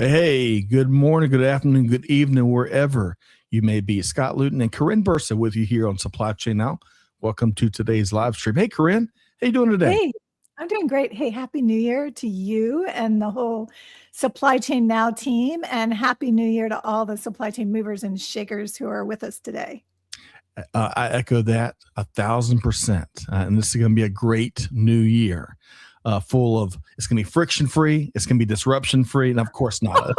Hey, good morning, good afternoon, good evening, wherever you may be. Scott Luton and Karin Bursa with you here on Supply Chain Now. Welcome to today's live stream. Hey, Karin, how you doing today? Hey, I'm doing great. Hey, Happy New Year to you and the whole Supply Chain Now team, and Happy New Year to all the supply chain movers and shakers who are with us today. I echo that 1,000%. And this is going to be a great new year. Full of, it's going to be friction free, it's going to be disruption free, and of course not.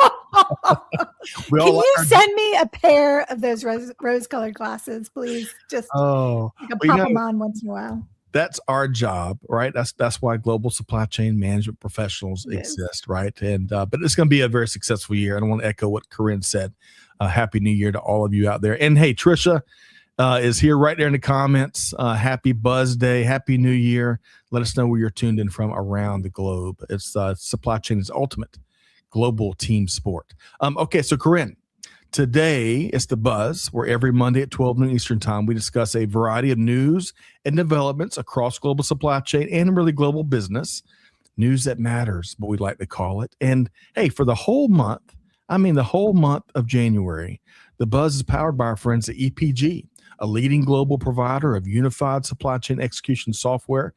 Can you send me a pair of those rose-colored glasses, please? Just pop them on once in a while. That's our job, right? That's why global supply chain management professionals exist, right? And but it's going to be a very successful year. And I want to echo what Karin said. Happy New Year to all of you out there. And hey, Trisha is here right there in the comments. Happy Buzz Day, Happy New Year. Let us know where you're tuned in from around the globe. It's supply chain is ultimate global team sport. Okay, so Karin, today it's the Buzz, where every Monday at 12 noon Eastern time, we discuss a variety of news and developments across global supply chain and really global business. News that matters, what we like to call it. And hey, for the whole month, the whole month of January, the Buzz is powered by our friends at EPG, a leading global provider of unified supply chain execution software.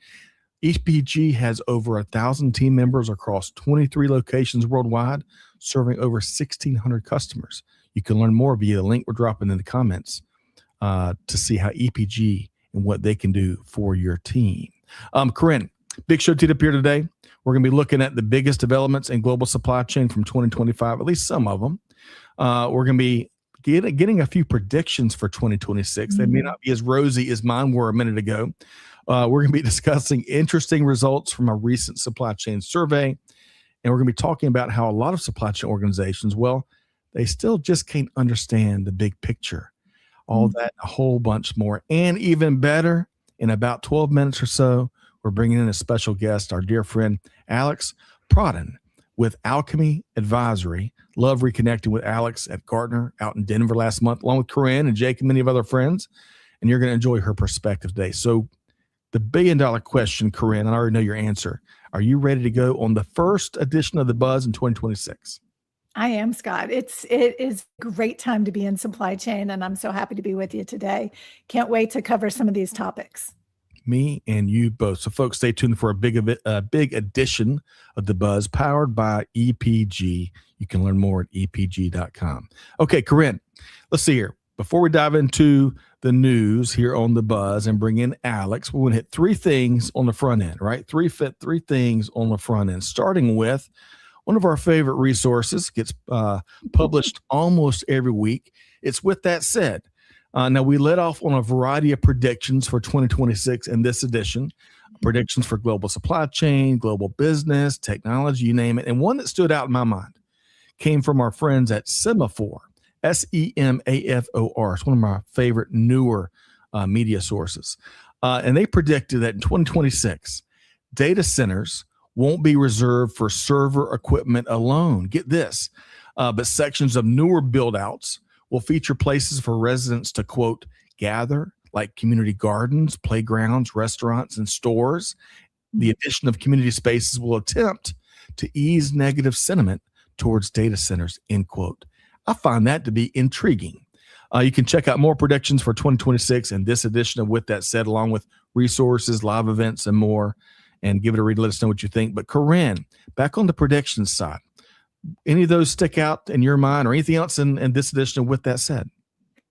EPG has over 1,000 team members across 23 locations worldwide, serving over 1,600 customers. You can learn more via the link we're dropping in the comments to see how EPG and what they can do for your team. Karin, big show teed up here today. We're going to be looking at the biggest developments in global supply chain from 2025, at least some of them. We're going to be getting a few predictions for 2026. Mm-hmm. They may not be as rosy as mine were a minute ago. We're going to be discussing interesting results from a recent supply chain survey. And we're going to be talking about how a lot of supply chain organizations, well, they still just can't understand the big picture. All that, a whole bunch more. And even better, in about 12 minutes or so, we're bringing in a special guest, our dear friend, Alex Pradhan with Alchemy Advisory. Love reconnecting with Alex at Gartner out in Denver last month, along with Karin and Jake and many of other friends. And you're going to enjoy her perspective today. So the $1 billion question, Karin, and I already know your answer. Are you ready to go on the first edition of the Buzz in 2026? I am, Scott. It is a great time to be in supply chain, and I'm so happy to be with you today. Can't wait to cover some of these topics. Me and you both. So, folks, stay tuned for a big edition of the Buzz, powered by EPG. You can learn more at epg.com. Okay, Karin, let's see here. Before we dive into the news here on the Buzz and bring in Alex, we're going to hit three things on the front end, right? Three things on the front end, starting with one of our favorite resources, gets published almost every week. It's With That Said. Now, we led off on a variety of predictions for 2026 in this edition, predictions for global supply chain, global business, technology, you name it. And one that stood out in my mind came from our friends at Semafor, Semafor. It's one of my favorite newer media sources. And they predicted that in 2026, data centers won't be reserved for server equipment alone. Get this, but sections of newer build-outs will feature places for residents to, quote, gather, like community gardens, playgrounds, restaurants, and stores. The addition of community spaces will attempt to ease negative sentiment towards data centers, end quote. I find that to be intriguing. You can check out more predictions for 2026 in this edition of With That Said, along with resources, live events, and more. And give it a read. Let us know what you think. But Karin, back on the predictions side, any of those stick out in your mind, or anything else in this edition of With That Said?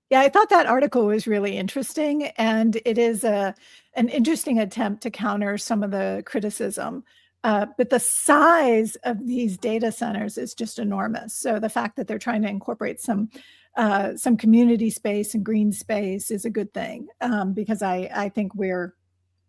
Yeah, I thought that article was really interesting, and it is an interesting attempt to counter some of the criticism. But the size of these data centers is just enormous. So the fact that they're trying to incorporate some community space and green space is a good thing, because I think we're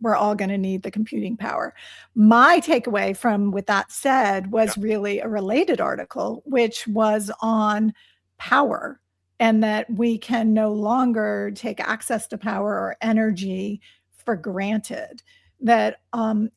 all going to need the computing power. My takeaway from With That Said was really a related article, which was on power, and that we can no longer take access to power or energy for granted. That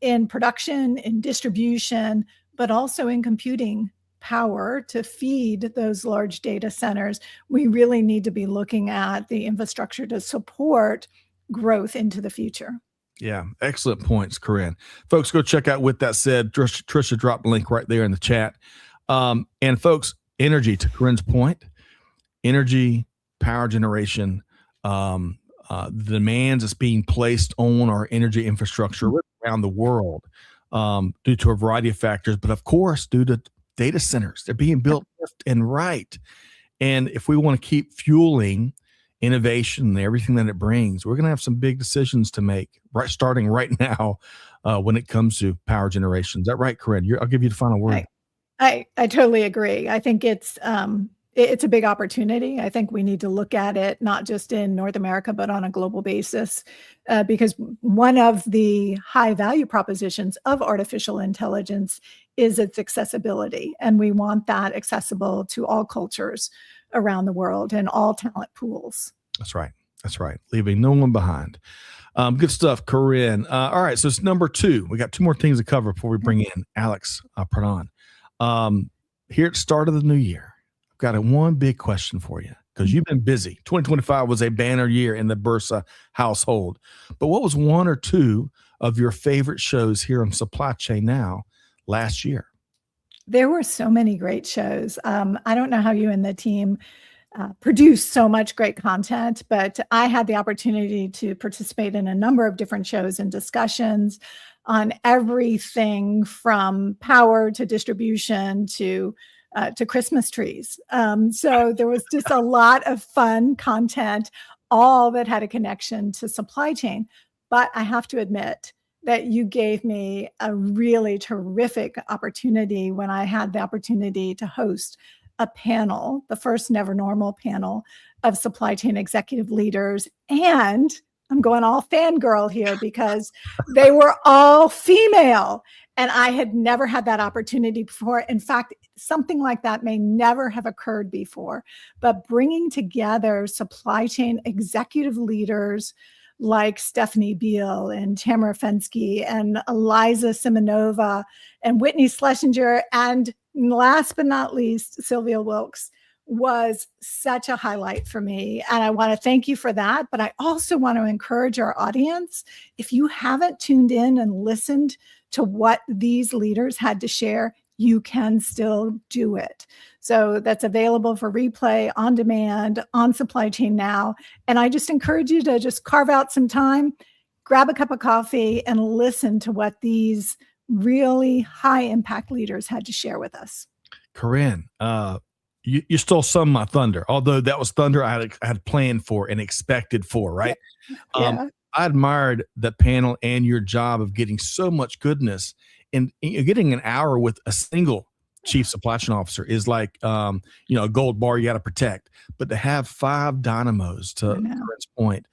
in production, in distribution, but also in computing power to feed those large data centers, we really need to be looking at the infrastructure to support growth into the future. Yeah, excellent points, Karin. Folks, go check out With That Said. Trisha dropped the link right there in the chat. And folks, energy, to Karin's point, energy, power generation, the demands that's being placed on our energy infrastructure around the world due to a variety of factors, but of course, due to data centers. They're being built left and right. And if we want to keep fueling innovation and everything that it brings, we're going to have some big decisions to make, starting right now when it comes to power generation. Is that right, Karin? I'll give you the final word. I totally agree. I think it's a big opportunity. I think we need to look at it not just in North America, but on a global basis, because one of the high value propositions of artificial intelligence is its accessibility. And we want that accessible to all cultures around the world and all talent pools. That's right. That's right. Leaving no one behind. Good stuff, Karin. All right. So it's number 2. We got 2 more things to cover before we bring in Alex Pradhan. Here at the start of the new year, I've got one big question for you because you've been busy. 2025 was a banner year in the Bursa household. But what was 1 or 2 of your favorite shows here on Supply Chain Now last year? There were so many great shows. I don't know how you and the team produce so much great content, but I had the opportunity to participate in a number of different shows and discussions on everything from power to distribution to Christmas trees. So there was just a lot of fun content, all that had a connection to supply chain. But I have to admit that you gave me a really terrific opportunity when I had the opportunity to host a panel, the first Never Normal panel of supply chain executive leaders. And I'm going all fangirl here because they were all female. And I had never had that opportunity before. In fact, something like that may never have occurred before. But bringing together supply chain executive leaders like Stephanie Beal and Tamara Fensky and Eliza Simonova and Whitney Schlesinger, and last but not least, Sylvia Wilkes, was such a highlight for me. And I want to thank you for that. But I also want to encourage our audience, if you haven't tuned in and listened to what these leaders had to share, you can still do it. So that's available for replay on demand on Supply Chain Now. And I just encourage you to just carve out some time, grab a cup of coffee, and listen to what these really high impact leaders had to share with us. Karin, you stole some of my thunder, although that was thunder I had planned for and expected for, right? Yeah. I admired the panel and your job of getting so much goodness, and getting an hour with a single chief supply chain officer is like, a gold bar you got to protect. But to have 5 dynamos, to Karin's point,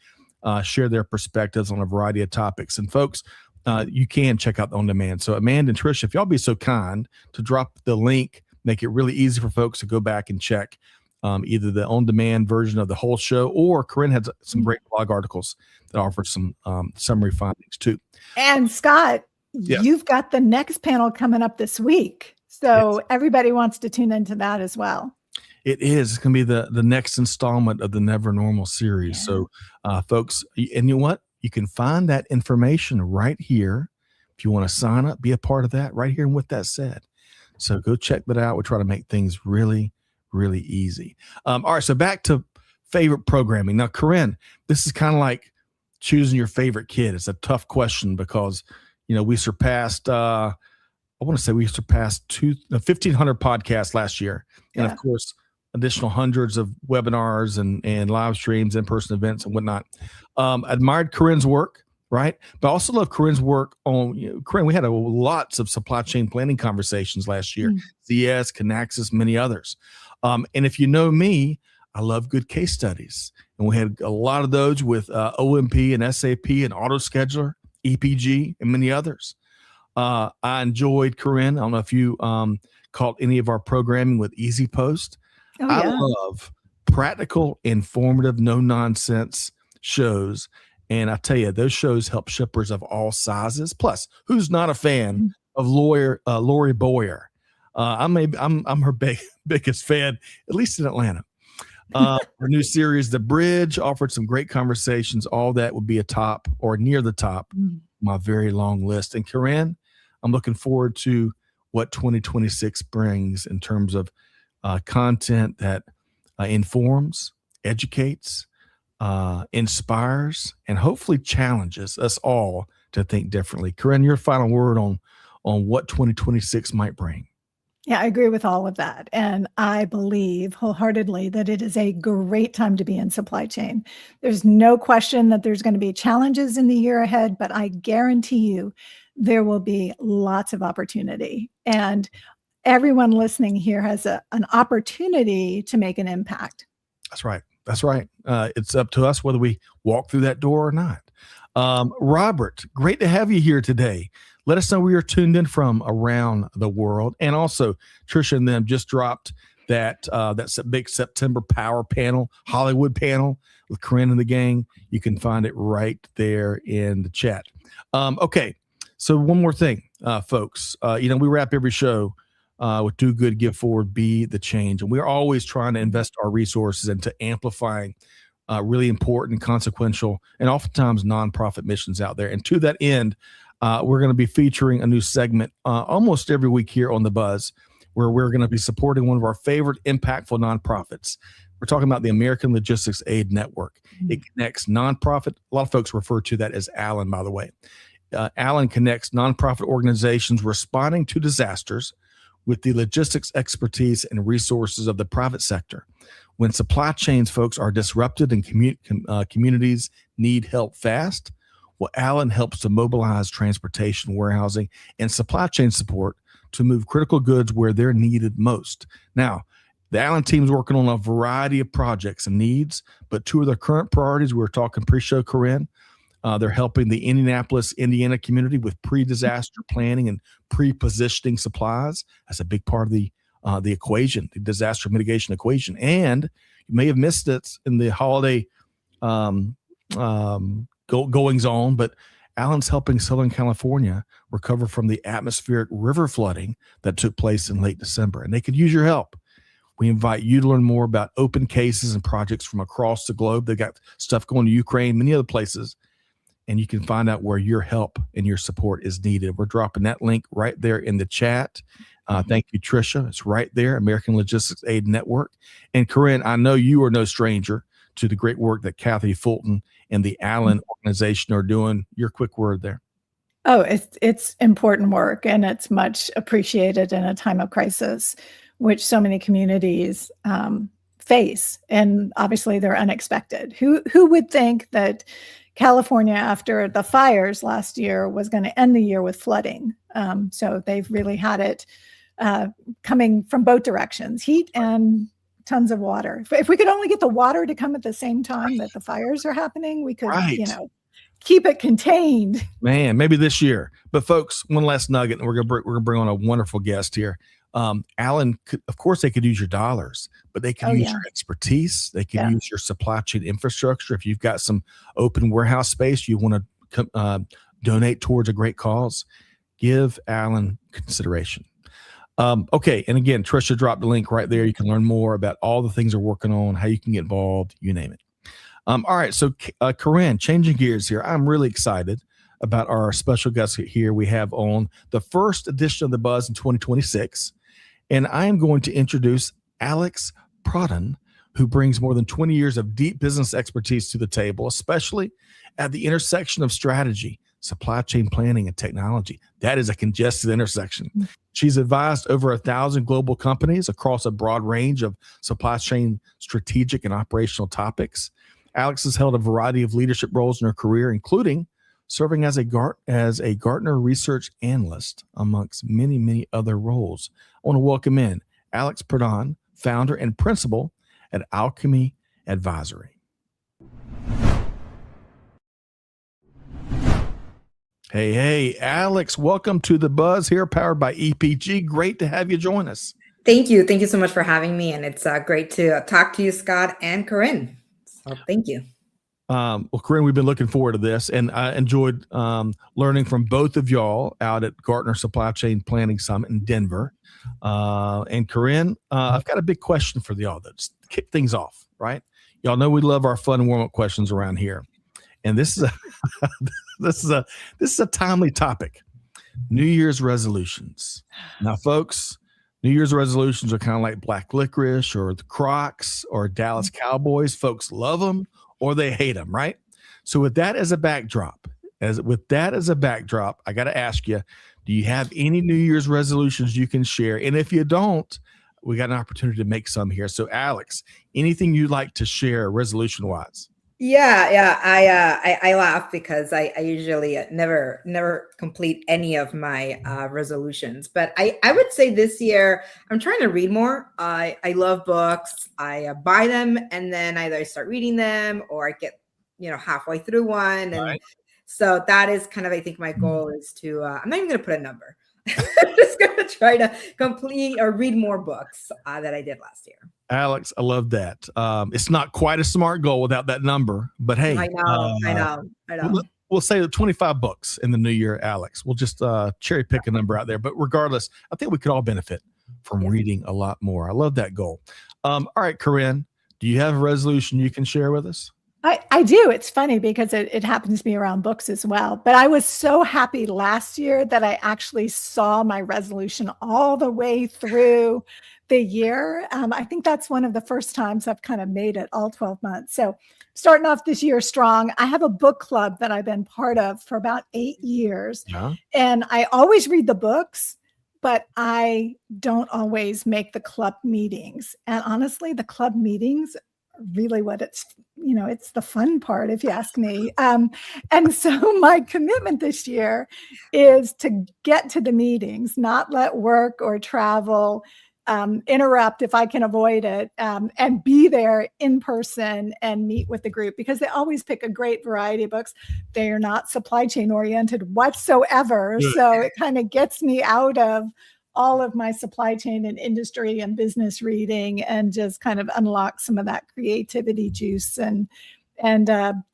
share their perspectives on a variety of topics. And folks, you can check out the on demand. So Amanda and Tricia, if y'all be so kind to drop the link, make it really easy for folks to go back and check either the on demand version of the whole show, or Karin had some great blog articles that offer some summary findings too. And Scott, you've got the next panel coming up this week. So everybody wants to tune into that as well. It is. It's going to be the next installment of the Never Normal series. So folks, and you know what? You can find that information right here. If you want to sign up, be a part of that right here. And with that said, so go check that out. We try to make things really, really easy. All right. So back to favorite programming. Now, Karin, this is kind of like choosing your favorite kid. It's a tough question because, we surpassed, we surpassed 1,500 podcasts last year. And of course, additional hundreds of webinars and live streams, in-person events and whatnot. Admired Karin's work, right? But I also love Karin's work on, Karin, we had lots of supply chain planning conversations last year. ZS, Kinaxis, many others. And if you know me, I love good case studies. And we had a lot of those with OMP and SAP and AutoScheduler, EPG, and many others. I enjoyed, Karin, I don't know if you caught any of our programming with Easy Post. I love practical, informative, no-nonsense shows. And I tell you, those shows help shippers of all sizes. Plus, who's not a fan of Lori Boyer? I'm her biggest fan, at least in Atlanta. Her new series, The Bridge, offered some great conversations. All that would be a top or near the top of my very long list. And Karin, I'm looking forward to what 2026 brings in terms of content that informs, educates, inspires, and hopefully challenges us all to think differently. Karin, your final word on what 2026 might bring. Yeah, I agree with all of that. And I believe wholeheartedly that it is a great time to be in supply chain. There's no question that there's going to be challenges in the year ahead, but I guarantee you there will be lots of opportunity. And everyone listening here has an opportunity to make an impact. That's right. That's right. It's up to us whether we walk through that door or not. Robert, great to have you here today. Let us know where you're tuned in from around the world. And also, Trisha and them just dropped that big September power panel, Hollywood panel with Karin and the gang. You can find it right there in the chat. Okay, so one more thing, folks. We wrap every show with do good, give forward, be the change. And we're always trying to invest our resources into amplifying really important, consequential, and oftentimes nonprofit missions out there. And to that end, we're going to be featuring a new segment almost every week here on The Buzz, where we're going to be supporting one of our favorite impactful nonprofits. We're talking about the American Logistics Aid Network. It connects nonprofit. A lot of folks refer to that as ALAN, by the way. ALAN connects nonprofit organizations responding to disasters with the logistics expertise and resources of the private sector. When supply chains, folks, are disrupted and communities need help fast, well, ALAN helps to mobilize transportation, warehousing, and supply chain support to move critical goods where they're needed most. Now, the ALAN team is working on a variety of projects and needs, but two of their current priorities, we were talking pre-show, Karin, they're helping the Indianapolis, Indiana community with pre-disaster planning and pre-positioning supplies. That's a big part of the equation, the disaster mitigation equation. And you may have missed it in the holiday goings on, but ALAN's helping Southern California recover from the atmospheric river flooding that took place in late December, and they could use your help. We invite you to learn more about open cases and projects from across the globe. They've got stuff going to Ukraine, many other places, and you can find out where your help and your support is needed. We're dropping that link right there in the chat. Thank you, Trisha. It's right there, American Logistics Aid Network. And Karin, I know you are no stranger to the great work that Kathy Fulton and the ALAN organization are doing. Your quick word there. Oh, it's important work, and it's much appreciated in a time of crisis, which so many communities face. And obviously they're unexpected. Who would think that California, after the fires last year, was going to end the year with flooding? So they've really had it coming from both directions, heat and tons of water. If we could only get the water to come at the same time that the fires are happening, we could, keep it contained. Man, maybe this year. But folks, one last nugget, and we're gonna bring on a wonderful guest here. ALAN, of course, they could use your dollars, but they could use your expertise. They could use your supply chain infrastructure. If you've got some open warehouse space you want to donate towards a great cause, give ALAN consideration. Okay, and again, Trisha dropped the link right there. You can learn more about all the things they're working on, how you can get involved, you name it. All right, so Karin, changing gears here. I'm really excited about our special guest here we have on the first edition of The Buzz in 2026. And I am going to introduce Alex Pradhan, who brings more than 20 years of deep business expertise to the table, especially at the intersection of strategy, supply chain planning, and technology. That is a congested intersection. She's advised over 1,000 global companies across a broad range of supply chain strategic and operational topics. Alex has held a variety of leadership roles in her career, including serving as a Gartner research analyst, amongst many, many other roles. I want to welcome in Alex Pradhan, founder and principal at Alchemy Advisory. Hey, Alex, welcome to The Buzz here, powered by EPG. Great to have you join us. Thank you. Thank you so much for having me. And it's great to talk to you, Scott and Karin. So thank you. Well, Karin, we've been looking forward to this, and I enjoyed learning from both of y'all out at Gartner Supply Chain Planning Summit in Denver. And Karin, I've got a big question for y'all to kick things off, right? Y'all know we love our fun warm-up questions around here. And this is a this is a timely topic. New Year's resolutions. Now, folks, New Year's resolutions are kind of like black licorice or the Crocs or Dallas Cowboys. Folks love them or they hate them, right? So with that as a backdrop, I got to ask you, do you have any New Year's resolutions you can share? And if you don't, we got an opportunity to make some here. So Alex, anything you'd like to share resolution-wise? Yeah. I laugh because I usually never complete any of my resolutions. But I would say this year I'm trying to read more. I love books. I buy them and then either I start reading them or I get halfway through one, and Right. so that is kind of, I think my goal is to. I'm not even going to put a number. I'm just going to try to complete or read more books that I did last year. Alex, I love that. It's not quite a smart goal without that number, but hey, I know. We'll say 25 books in the new year, Alex. We'll just cherry pick a number out there. But regardless, I think we could all benefit from reading a lot more. I love that goal. All right, Karin, do you have a resolution you can share with us? I do. It's funny because it happens to me around books as well. But I was so happy last year that I actually saw my resolution all the way through the year. I think that's one of the first times I've kind of made it all 12 months. So starting off this year strong, I have a book club that I've been part of for about 8 years. Yeah. And I always read the books, but I don't always make the club meetings. And honestly, the club meetings are really what it's the fun part, if you ask me. And so my commitment this year is to get to the meetings, not let work or travel interrupt if I can avoid it, and be there in person and meet with the group, because they always pick a great variety of books. They are not supply chain oriented whatsoever. So it kind of gets me out of all of my supply chain and industry and business reading and just kind of unlock some of that creativity juice and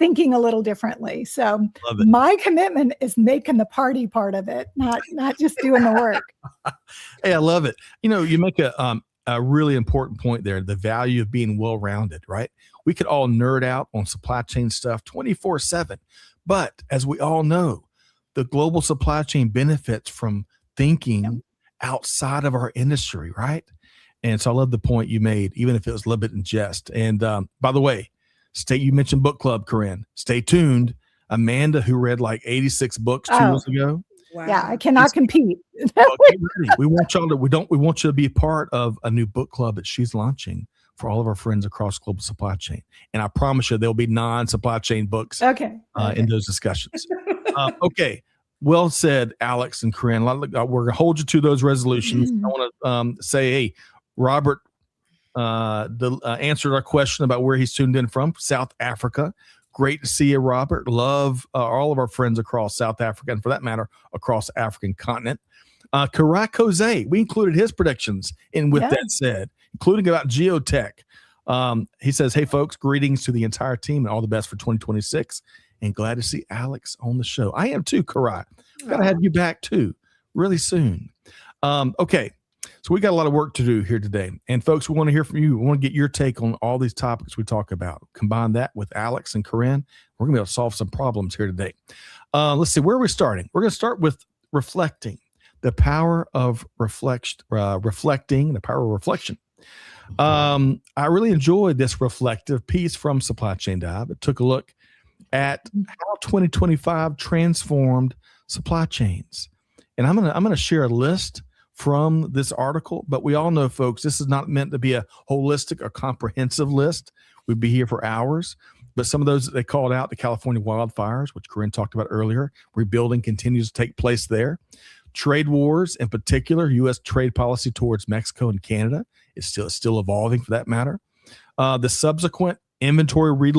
thinking a little differently. So my commitment is making the party part of it, not just doing the work. Hey, I love it. You make a really important point there, the value of being well-rounded, right? We could all nerd out on supply chain stuff 24/7. But as we all know, the global supply chain benefits from thinking outside of our industry, right? And so I love the point you made, even if it was a little bit in jest. And by the way, you mentioned book club, Karin. Stay tuned. Amanda, who read like 86 books 2 years ago. Wow. Yeah, I cannot compete. We want y'all to. We want you to be a part of a new book club that she's launching for all of our friends across global supply chain. And I promise you, there'll be non-supply chain books. In those discussions. Okay. Well said, Alex and Karin. We're going to hold you to those resolutions. I want to say, hey, Robert answered our question about where he's tuned in from, South Africa. Great to see you, Robert. Love all of our friends across South Africa, and for that matter, across the African continent. Karai Jose, we included his predictions in with that said, including about geotech. He says, hey, folks, greetings to the entire team and all the best for 2026. And glad to see Alex on the show. I am too, Karai. Got to have you back too, really soon. Okay, so we got a lot of work to do here today. And folks, we want to hear from you. We want to get your take on all these topics we talk about. Combine that with Alex and Karin. We're going to be able to solve some problems here today. Let's see, where are we starting? We're going to start with reflecting, the power of reflecting, the power of reflection. I really enjoyed this reflective piece from Supply Chain Dive. It took a look at how 2025 transformed supply chains. And I'm gonna share a list from this article, but we all know, folks, this is not meant to be a holistic or comprehensive list. We'd be here for hours. But some of those that they called out, the California wildfires, which Karin talked about earlier, rebuilding continues to take place there. Trade wars, in particular, U.S. trade policy towards Mexico and Canada is still evolving, for that matter. The subsequent inventory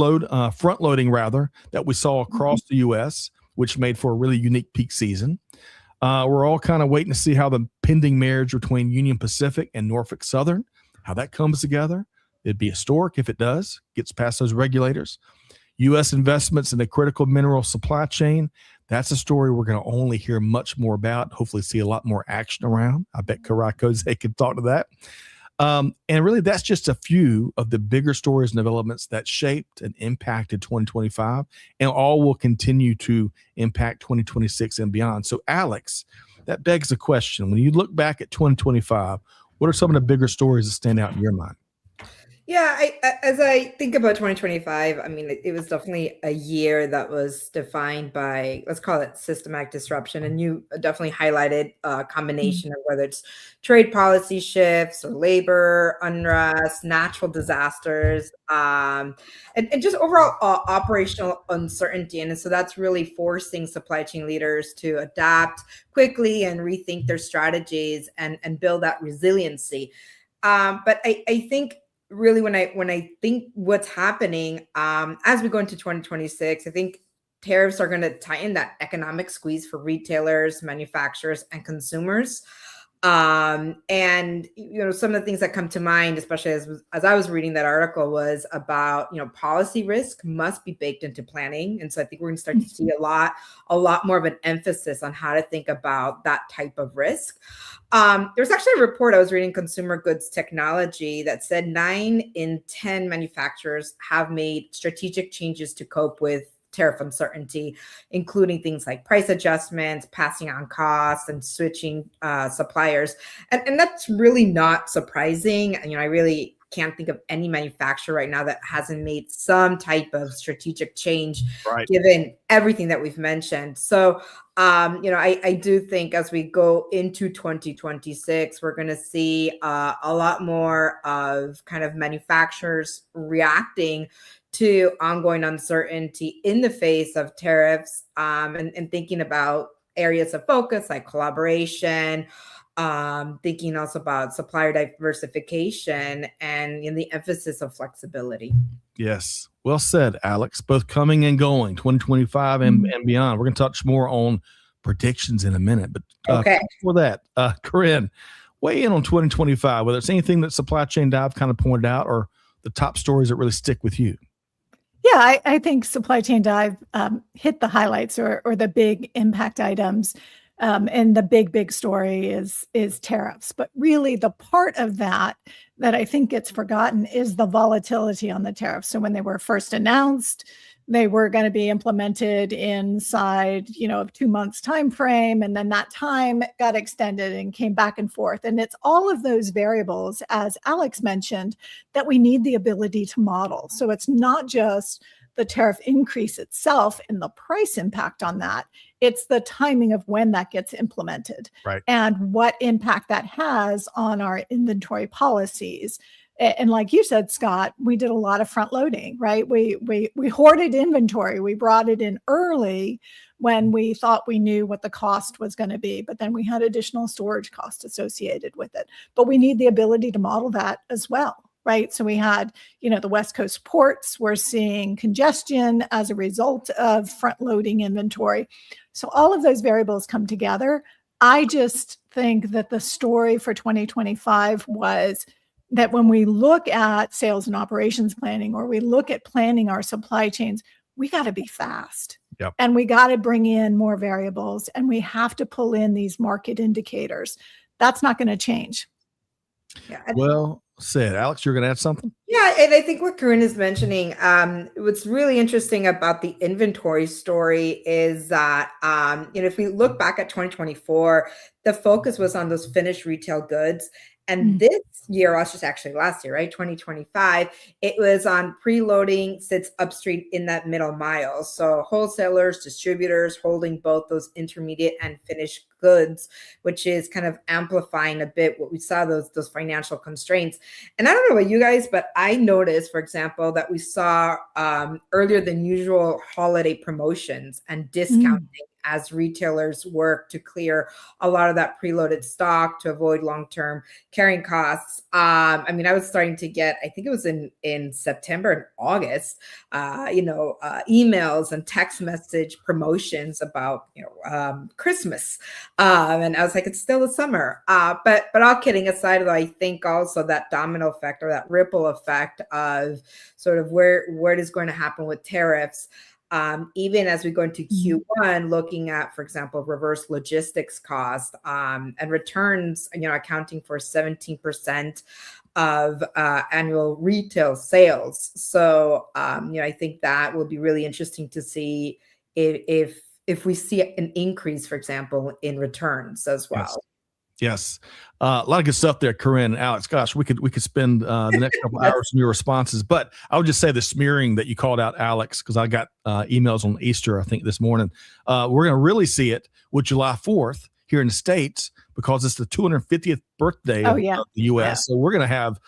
front loading that we saw across the U.S., which made for a really unique peak season. We're all kind of waiting to see how the pending marriage between Union Pacific and Norfolk Southern, how that comes together. It'd be historic if it does, gets past those regulators. U.S. investments in the critical mineral supply chain, that's a story we're going to only hear much more about, hopefully see a lot more action around. I bet Karai Jose could talk to that. And really, that's just a few of the bigger stories and developments that shaped and impacted 2025, and all will continue to impact 2026 and beyond. So, Alex, that begs the question: when you look back at 2025, what are some of the bigger stories that stand out in your mind? Yeah, as I think about 2025, I mean, it was definitely a year that was defined by, let's call it systematic disruption. And you definitely highlighted a combination of whether it's trade policy shifts or labor unrest, natural disasters, and just overall operational uncertainty. And so that's really forcing supply chain leaders to adapt quickly and rethink their strategies and build that resiliency. But I think really when I think what's happening as we go into 2026, I think tariffs are going to tighten that economic squeeze for retailers, manufacturers, and consumers. And some of the things that come to mind, especially as I was reading that article, was about policy risk must be baked into planning. And so I think we're going to start to see a lot more of an emphasis on how to think about that type of risk. There's actually a report I was reading, Consumer Goods Technology, that said 9 in 10 manufacturers have made strategic changes to cope with tariff uncertainty, including things like price adjustments, passing on costs, and switching suppliers. And that's really not surprising. I really can't think of any manufacturer right now that hasn't made some type of strategic change, Right. given everything that we've mentioned. So, I do think as we go into 2026, we're going to see a lot more of kind of manufacturers reacting to ongoing uncertainty in the face of tariffs, and thinking about areas of focus like collaboration, thinking also about supplier diversification and the emphasis of flexibility. Yes. Well said, Alex. Both coming and going, 2025 and beyond. We're going to touch more on predictions in a minute. But Okay. before that, Karin, weigh in on 2025, whether it's anything that Supply Chain Dive kind of pointed out or the top stories that really stick with you. Yeah, I think Supply Chain Dive hit the highlights or the big impact items. And the big story is tariffs. But really the part of that I think gets forgotten is the volatility on the tariffs. So when they were first announced, they were going to be implemented inside, of 2 months time frame. And then that time got extended and came back and forth. And it's all of those variables, as Alex mentioned, that we need the ability to model. So it's not just the tariff increase itself and the price impact on that. It's the timing of when that gets implemented, right, and what impact that has on our inventory policies. And like you said, Scott, we did a lot of front loading, right? We hoarded inventory. We brought it in early when we thought we knew what the cost was going to be, but then we had additional storage costs associated with it. But we need the ability to model that as well, right? So we had, the West Coast ports were seeing congestion as a result of front loading inventory. So all of those variables come together. I just think that the story for 2025 was that when we look at sales and operations planning, or we look at planning our supply chains, we got to be fast. Yep. And we got to bring in more variables, and we have to pull in these market indicators. That's not going to change. Yeah. Well said. Alex, you're going to add something? Yeah, and I think what Karin is mentioning, what's really interesting about the inventory story is that, if we look back at 2024, the focus was on those finished retail goods. And this year, actually last year, right, 2025, it was on preloading sits upstream in that middle mile. So wholesalers, distributors holding both those intermediate and finished goods, which is kind of amplifying a bit what we saw, those financial constraints. And I don't know about you guys, but I noticed, for example, that we saw earlier than usual holiday promotions and discounting as retailers work to clear a lot of that preloaded stock to avoid long-term carrying costs. I was starting to get, I think it was in September and August, emails and text message promotions about, Christmas. And I was like, it's still the summer. But all kidding aside, though, I think also that domino effect or that ripple effect of sort of where it is going to happen with tariffs. Even as we go into Q1, looking at, for example, reverse logistics cost and returns, accounting for 17% of annual retail sales. So, I think that will be really interesting to see if if we see an increase, for example, in returns as well. Yes. A lot of good stuff there, Karin and Alex. Gosh, we could spend the next couple hours on your responses. But I would just say the smearing that you called out, Alex, because I got emails on Easter, I think, this morning. We're going to really see it with July 4th here in the States because it's the 250th birthday of the U.S. So we're going to have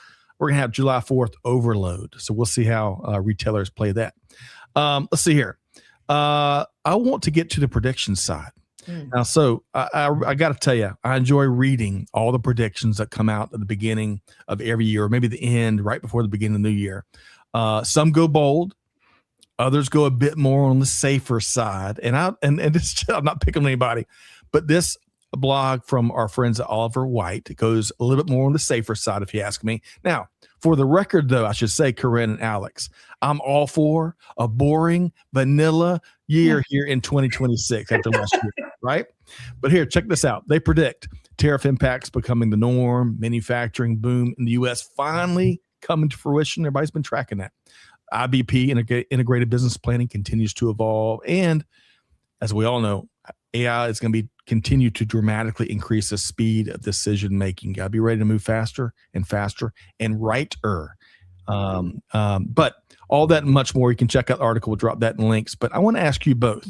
July 4th overload. So we'll see how retailers play that. Let's see here. I want to get to the prediction side. Now, so I got to tell you, I enjoy reading all the predictions that come out at the beginning of every year, or maybe the end, right before the beginning of the new year. Some go bold, others go a bit more on the safer side. And I'm not picking on anybody, but this blog from our friends at Oliver White goes a little bit more on the safer side, if you ask me. Now, for the record, though, I should say, Karin and Alex, I'm all for a boring, vanilla year here in 2026 after last year, right? But here, check this out. They predict tariff impacts becoming the norm, manufacturing boom in the U.S. finally coming to fruition. Everybody's been tracking that. IBP, integrated business planning, continues to evolve. And as we all know, AI is going to continue to dramatically increase the speed of decision making. Got to be ready to move faster and faster and righter. But all that and much more, you can check out the article. We'll drop that in links. But I want to ask you both.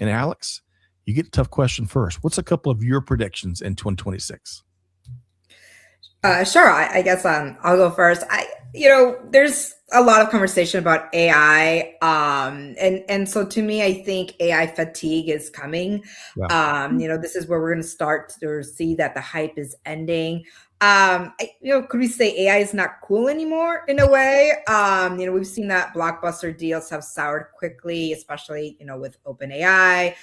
And Alex, you get a tough question first. What's a couple of your predictions in 2026? Sure. I guess I'll go first. There's a lot of conversation about AI. And so to me, I think AI fatigue is coming. Yeah. This is where we're going to start to see that the hype is ending. Could we say AI is not cool anymore in a way? We've seen that blockbuster deals have soured quickly, especially, with OpenAI.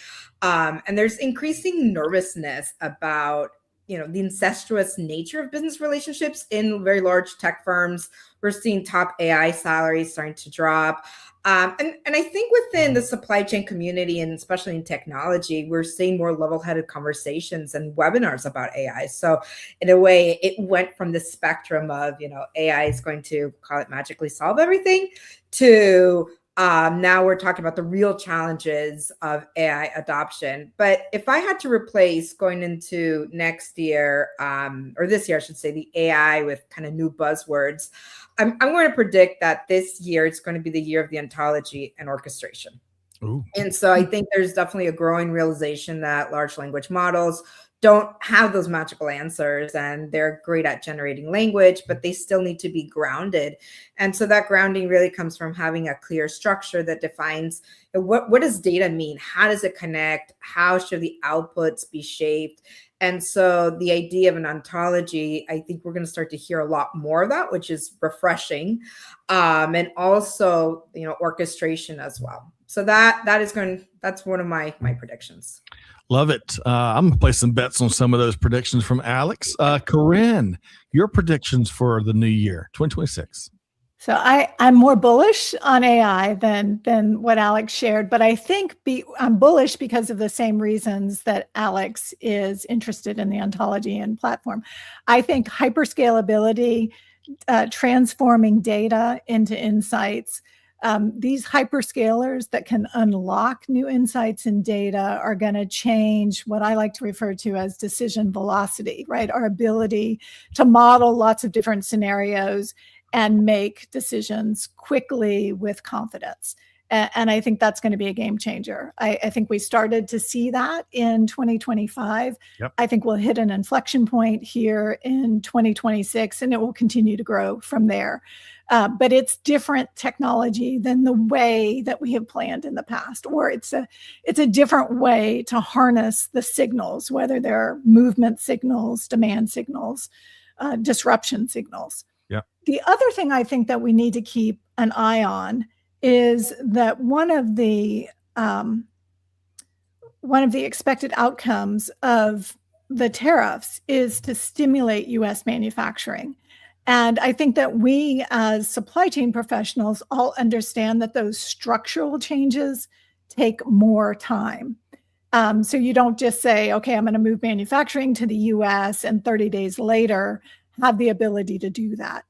And there's increasing nervousness about the incestuous nature of business relationships in very large tech firms. We're seeing top AI salaries starting to drop. And I think within the supply chain community, and especially in technology, we're seeing more level-headed conversations and webinars about AI. So in a way, it went from the spectrum of, AI is going to, call it, magically solve everything, to now we're talking about the real challenges of AI adoption. But if I had to replace going into next year, or this year, I should say, the AI with kind of new buzzwords, I'm going to predict that this year it's going to be the year of the ontology and orchestration. Ooh. And so I think there's definitely a growing realization that large language models don't have those magical answers, and they're great at generating language, but they still need to be grounded. And so that grounding really comes from having a clear structure that defines what does data mean? How does it connect? How should the outputs be shaped? And so the idea of an ontology, I think we're going to start to hear a lot more of that, which is refreshing. And also, orchestration as well. So that's one of my predictions. Love it. I'm going to play some bets on some of those predictions from Alex. Karin, your predictions for the new year, 2026. So I'm more bullish on AI than what Alex shared, but I think I'm bullish because of the same reasons that Alex is interested in the ontology and platform. I think hyperscalability, transforming data into insights, these hyperscalers that can unlock new insights and data are going to change what I like to refer to as decision velocity, right? Our ability to model lots of different scenarios and make decisions quickly with confidence. And I think that's going to be a game changer. I think we started to see that in 2025. Yep. I think we'll hit an inflection point here in 2026, and it will continue to grow from there. But it's different technology than the way that we have planned in the past, or it's a different way to harness the signals, whether they're movement signals, demand signals, disruption signals. Yeah. The other thing I think that we need to keep an eye on is that one of the expected outcomes of the tariffs is to stimulate U.S. manufacturing. And I think that we as supply chain professionals all understand that those structural changes take more time. So you don't just say, okay, I'm going to move manufacturing to the U.S. and 30 days later have the ability to do that.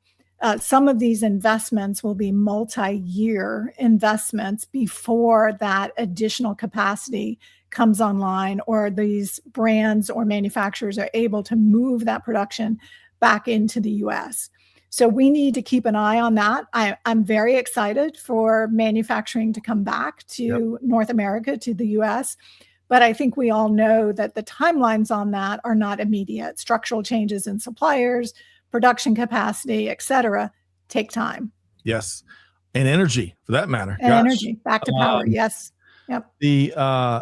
Some of these investments will be multi-year investments before that additional capacity comes online, or these brands or manufacturers are able to move that production back into the US. So we need to keep an eye on that. I'm very excited for manufacturing to come back to North America, to the US. But I think we all know that the timelines on that are not immediate. Structural changes in suppliers, production capacity, et cetera, take time. Yes. And energy, for that matter. And energy, back to power. Yes. Yep.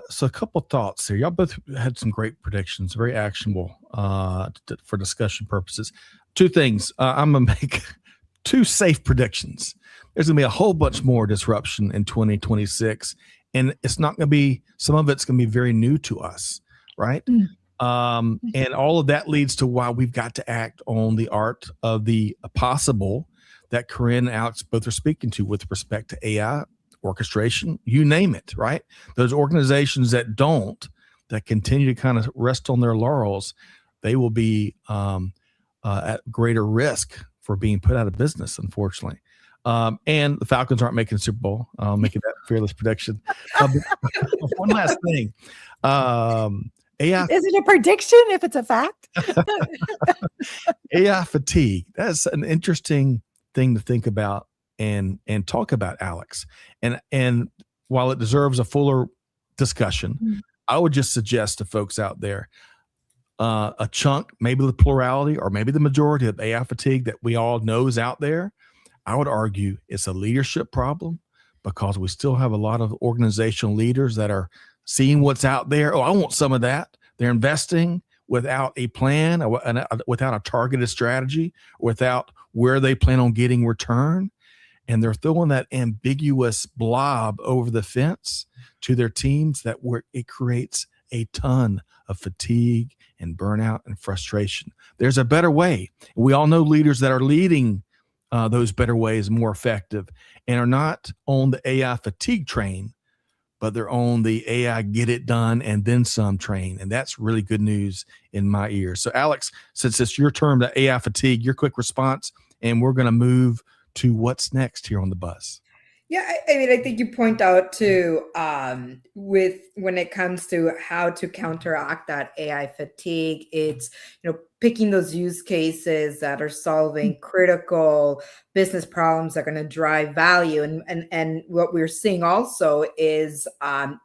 So a couple thoughts here. Y'all both had some great predictions, very actionable for discussion purposes. Two things. I'm going to make two safe predictions. There's going to be a whole bunch more disruption in 2026, and it's not going to be, some of it's going to be very new to us, right? And all of that leads to why we've got to act on the art of the possible that Karin and Alex both are speaking to with respect to AI, orchestration, you name it, right? Those organizations that continue to kind of rest on their laurels, they will be at greater risk for being put out of business, unfortunately. And the Falcons aren't making the Super Bowl, making that fearless prediction. One last thing. AI, is it a prediction if it's a fact? AI fatigue. That's an interesting thing to think about and talk about, Alex. And while it deserves a fuller discussion, I would just suggest to folks out there, a chunk, maybe the plurality or maybe the majority of AI fatigue that we all know is out there. I would argue it's a leadership problem, because we still have a lot of organizational leaders that are seeing what's out there. Oh, I want some of that. They're investing without a plan, without a targeted strategy, without where they plan on getting return. And they're throwing that ambiguous blob over the fence to their teams where it creates a ton of fatigue and burnout and frustration. There's a better way. We all know leaders that are leading those better ways more effective and are not on the AI fatigue train, but they're on the AI get it done and then some train. And that's really good news in my ears. So Alex, since it's your term, the AI fatigue, your quick response, and we're going to move to what's next here on the bus. Yeah, I mean, I think you point out too, when it comes to how to counteract that AI fatigue, it's, picking those use cases that are solving critical business problems that are going to drive value. And what we're seeing also is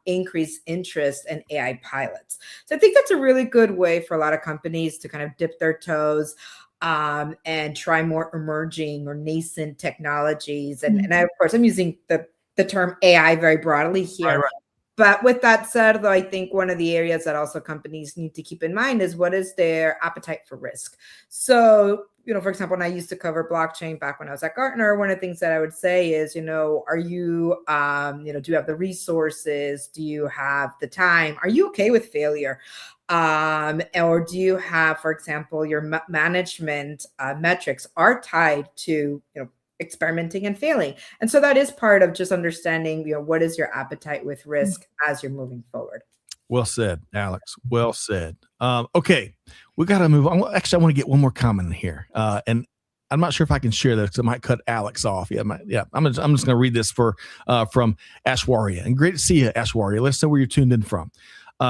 increased interest in AI pilots. So I think that's a really good way for a lot of companies to kind of dip their toes and try more emerging or nascent technologies. And I, of course, I'm using the term AI very broadly here. Right. But with that said, though, I think one of the areas that also companies need to keep in mind is what is their appetite for risk. So, for example, when I used to cover blockchain back when I was at Gartner, one of the things that I would say is, are you, do you have the resources? Do you have the time? Are you okay with failure? Or do you have, for example, your management metrics are tied to, experimenting and failing. And so that is part of just understanding, what is your appetite with risk as you're moving forward. Well said, Alex. Well said. Okay, we got to move on. Actually, I want to get one more comment in here. And I'm not sure if I can share this because it might cut Alex off. I'm just going to read this from Ashwarya. And great to see you, Ashwarya. Let's know where you're tuned in from.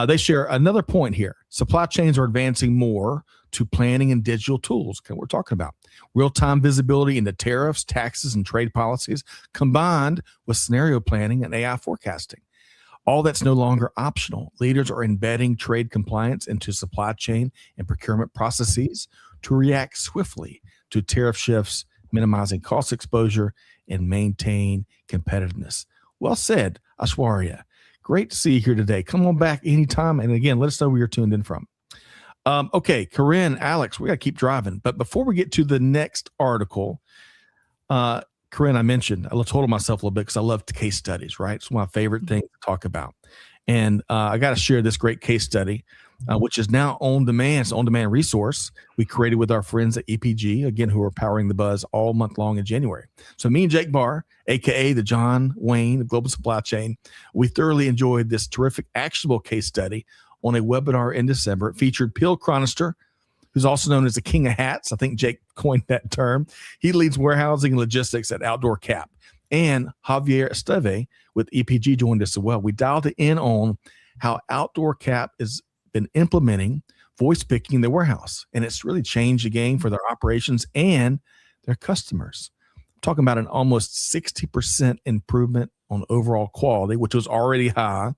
They share another point here. Supply chains are advancing more to planning and digital tools. Okay, we're talking about real-time visibility into tariffs, taxes, and trade policies, combined with scenario planning and AI forecasting. All that's no longer optional. Leaders are embedding trade compliance into supply chain and procurement processes to react swiftly to tariff shifts, minimizing cost exposure, and maintain competitiveness. Well said, Ashwarya. Great to see you here today. Come on back anytime. And again, let us know where you're tuned in from. Okay, Karin, Alex, we got to keep driving. But before we get to the next article, Karin, I mentioned, I told myself a little bit because I love case studies, right? It's one of my favorite things to talk about. And I got to share this great case study, which is now on demand. It's an on-demand resource we created with our friends at EPG, again, who are powering the buzz all month long in January. So me and Jake Barr, a.k.a. the John Wayne of Global Supply Chain, we thoroughly enjoyed this terrific actionable case study on a webinar in December. It featured Peel Chronister, who's also known as the King of Hats. I think Jake coined that term. He leads warehousing and logistics at Outdoor Cap. And Javier Esteve with EPG joined us as well. We dialed in on how Outdoor Cap has been implementing voice picking in the warehouse, and it's really changed the game for their operations and their customers. I'm talking about an almost 60% improvement on overall quality, which was already high,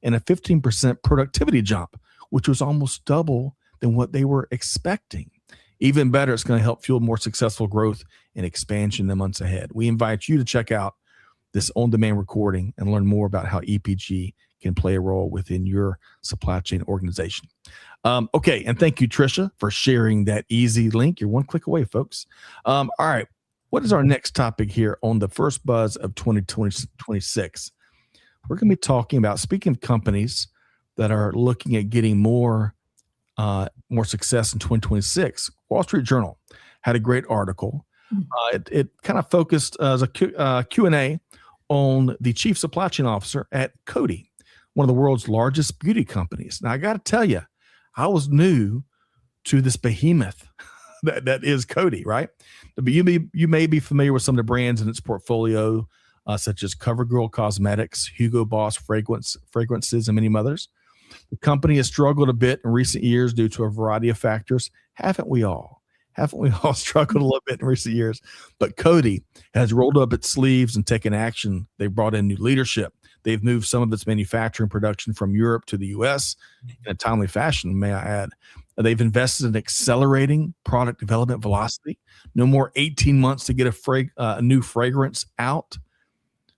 and a 15% productivity jump, which was almost double than what they were expecting. Even better, it's going to help fuel more successful growth and expansion in the months ahead. We invite you to check out this on-demand recording and learn more about how EPG can play a role within your supply chain organization. Okay, and thank you, Trisha, for sharing that easy link. You're one click away, folks. All right, what is our next topic here on the first buzz of 2026? We're going to be talking about, speaking of companies that are looking at getting more success in 2026. Wall Street Journal had a great article. It kind of focused as a Q&A on the chief supply chain officer at Coty, one of the world's largest beauty companies. Now, I got to tell you, I was new to this behemoth that is Coty, right? But you may be familiar with some of the brands in its portfolio, such as CoverGirl Cosmetics, Hugo Boss fragrances, and many others. The company has struggled a bit in recent years due to a variety of factors. Haven't we all? Haven't we all struggled a little bit in recent years? But Coty has rolled up its sleeves and taken action. They've brought in new leadership. They've moved some of its manufacturing production from Europe to the U.S. in a timely fashion, may I add. They've invested in accelerating product development velocity. No more 18 months to get a new fragrance out,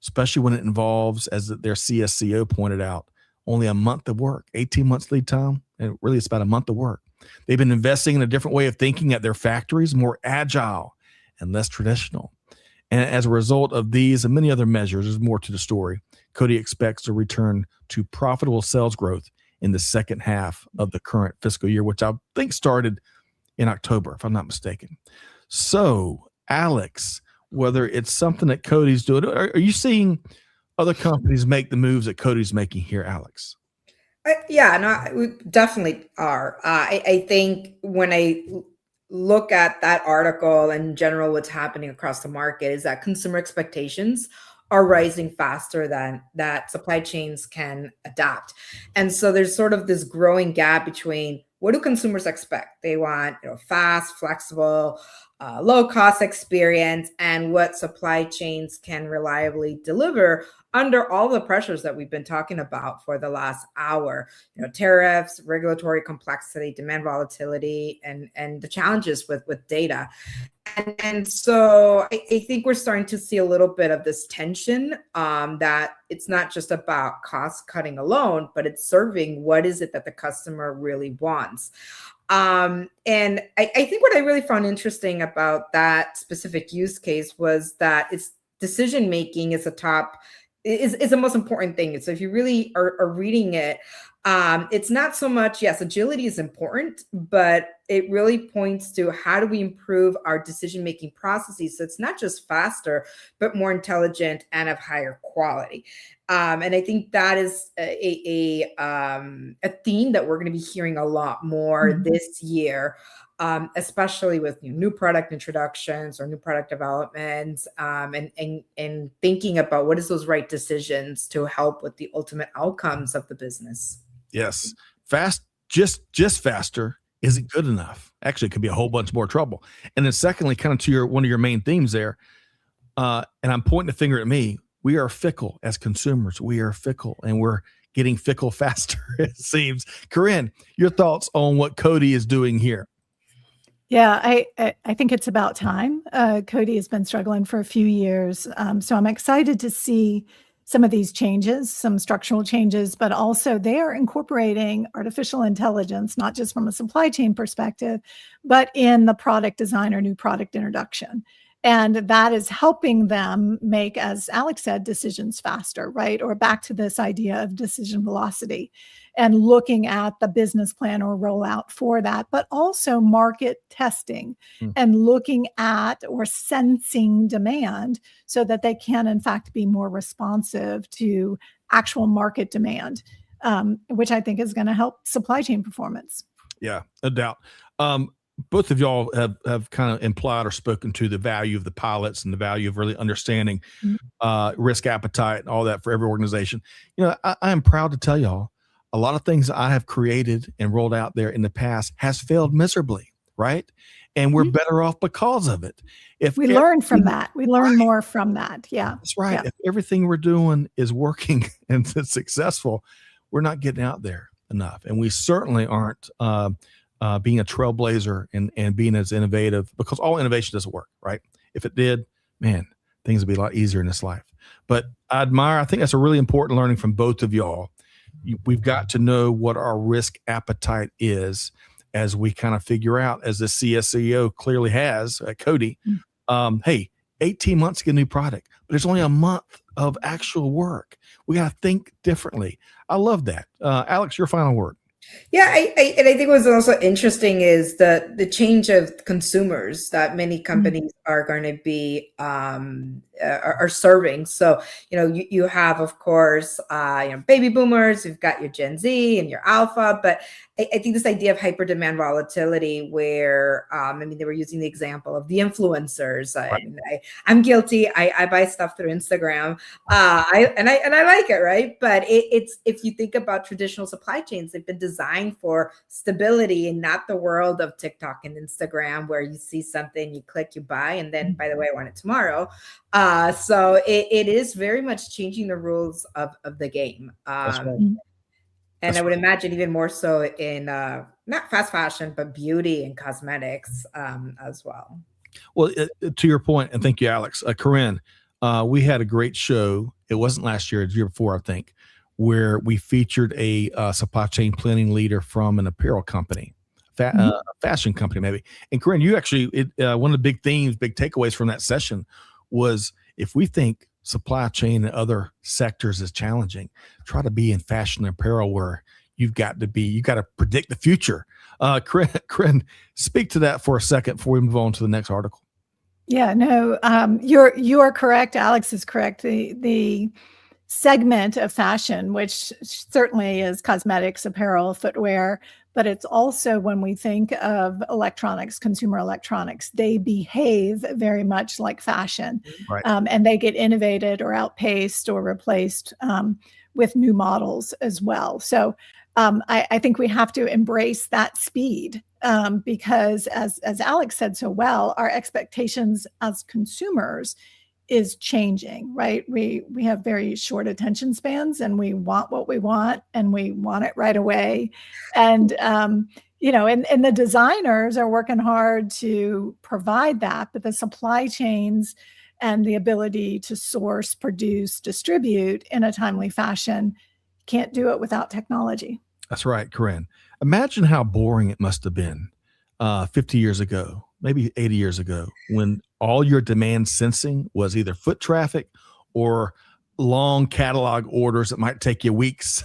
especially when it involves, as their CSCO pointed out, only a month of work, 18 months lead time. And really, it's about a month of work. They've been investing in a different way of thinking at their factories, more agile and less traditional. And as a result of these and many other measures, there's more to the story. Coty expects to return to profitable sales growth in the second half of the current fiscal year, which I think started in October, if I'm not mistaken. So, Alex, whether it's something that Coty's doing, are you seeing other companies make the moves that Coty's making here, Alex? Yeah, no, we definitely are. I think when I look at that article and in general, what's happening across the market is that consumer expectations are rising faster than that supply chains can adapt. And so there's sort of this growing gap between what do consumers expect? They want, fast, flexible, low cost experience, and what supply chains can reliably deliver under all the pressures that we've been talking about for the last hour. Tariffs, regulatory complexity, demand volatility, and the challenges with data. And so I think we're starting to see a little bit of this tension, that it's not just about cost cutting alone, but it's serving what is it that the customer really wants. And I think what I really found interesting about that specific use case was that it's decision making is the most important thing. So if you really are reading it, it's not so much, yes, agility is important, but it really points to how do we improve our decision-making processes. So it's not just faster, but more intelligent and of higher quality. And I think that is a theme that we're going to be hearing a lot more this year, especially with new product introductions or new product developments, and thinking about what is those right decisions to help with the ultimate outcomes of the business. Yes. Fast, just faster isn't good enough. Actually, it could be a whole bunch more trouble. And then secondly, kind of to one of your main themes there, and I'm pointing the finger at me, we are fickle as consumers. We are fickle, and we're getting fickle faster, it seems. Karin, your thoughts on what Coty is doing here? Yeah, I think it's about time. Coty has been struggling for a few years. So I'm excited to see some of these changes, some structural changes, but also they are incorporating artificial intelligence, not just from a supply chain perspective, but in the product design or new product introduction. And that is helping them make, as Alex said, decisions faster, right? Or back to this idea of decision velocity and looking at the business plan or rollout for that, but also market testing and looking at or sensing demand so that they can, in fact, be more responsive to actual market demand, which I think is going to help supply chain performance. Yeah, no doubt. Both of y'all have kind of implied or spoken to the value of the pilots and the value of really understanding risk appetite and all that for every organization. I am proud to tell y'all, a lot of things I have created and rolled out there in the past has failed miserably, right? And we're better off because of it. If we learn from that, we learn more from that. Yeah, that's right. Yeah. If everything we're doing is working and it's successful, we're not getting out there enough, and we certainly aren't being a trailblazer and being as innovative, because all innovation doesn't work, right? If it did, man, things would be a lot easier in this life. But I think that's a really important learning from both of y'all. We've got to know what our risk appetite is as we kind of figure out, as the CSCO clearly has at Coty, hey, 18 months to get a new product, but it's only a month of actual work. We got to think differently. I love that. Alex, your final word. Yeah, and I think what's also interesting is the change of consumers that many companies are going to be are serving. So you have, of course, baby boomers. You've got your Gen Z and your Alpha, but I think this idea of hyper demand volatility, where they were using the example of the influencers. Right. I'm guilty. I buy stuff through Instagram, I like it, right? But it's, if you think about traditional supply chains, they've been designed for stability, and not the world of TikTok and Instagram, where you see something, you click, you buy, and then, by the way, I want it tomorrow. So it is very much changing the rules of the game. That's right. And I would imagine even more so in not fast fashion, but beauty and cosmetics as well. Well, to your point, and thank you, Alex. Karin, we had a great show. It wasn't last year, the year before, I think, where we featured a supply chain planning leader from an apparel company, fashion company maybe. And Karin, you actually, one of the big themes, big takeaways from that session was, if we think supply chain and other sectors is challenging, try to be in fashion and apparel, where you got to predict the future. Karin, speak to that for a second before we move on to the next article. Yeah, no, you are correct. Alex is correct. The segment of fashion, which certainly is cosmetics, apparel, footwear, but it's also, when we think of electronics, consumer electronics, they behave very much like fashion, right. And they get innovated or outpaced or replaced with new models as well. So I think we have to embrace that speed, because as Alex said so well, our expectations as consumers is changing, right? We have very short attention spans, and we want what we want, and we want it right away. And and the designers are working hard to provide that, but the supply chains and the ability to source, produce, distribute in a timely fashion can't do it without technology. That's right, Karin. Imagine how boring it must have been 50 years ago, maybe 80 years ago, when all your demand sensing was either foot traffic or long catalog orders that might take you weeks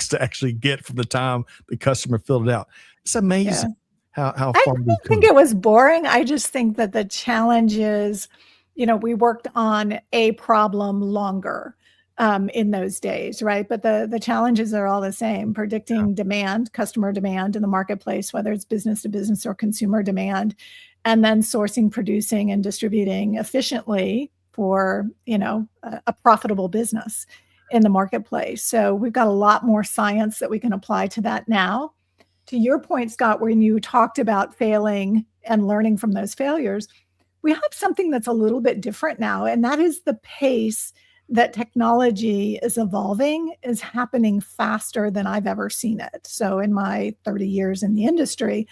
to actually get from the time the customer filled it out. It's amazing how far I don't think it was boring. I just think that the challenge is, we worked on a problem longer in those days, right? But the challenges are all the same: predicting demand, customer demand in the marketplace, whether it's business to business or consumer demand, and then sourcing, producing, and distributing efficiently for, a profitable business in the marketplace. So we've got a lot more science that we can apply to that now. To your point, Scott, when you talked about failing and learning from those failures, we have something that's a little bit different now, and that is the pace that technology is evolving is happening faster than I've ever seen it. So in my 30 years in the industry,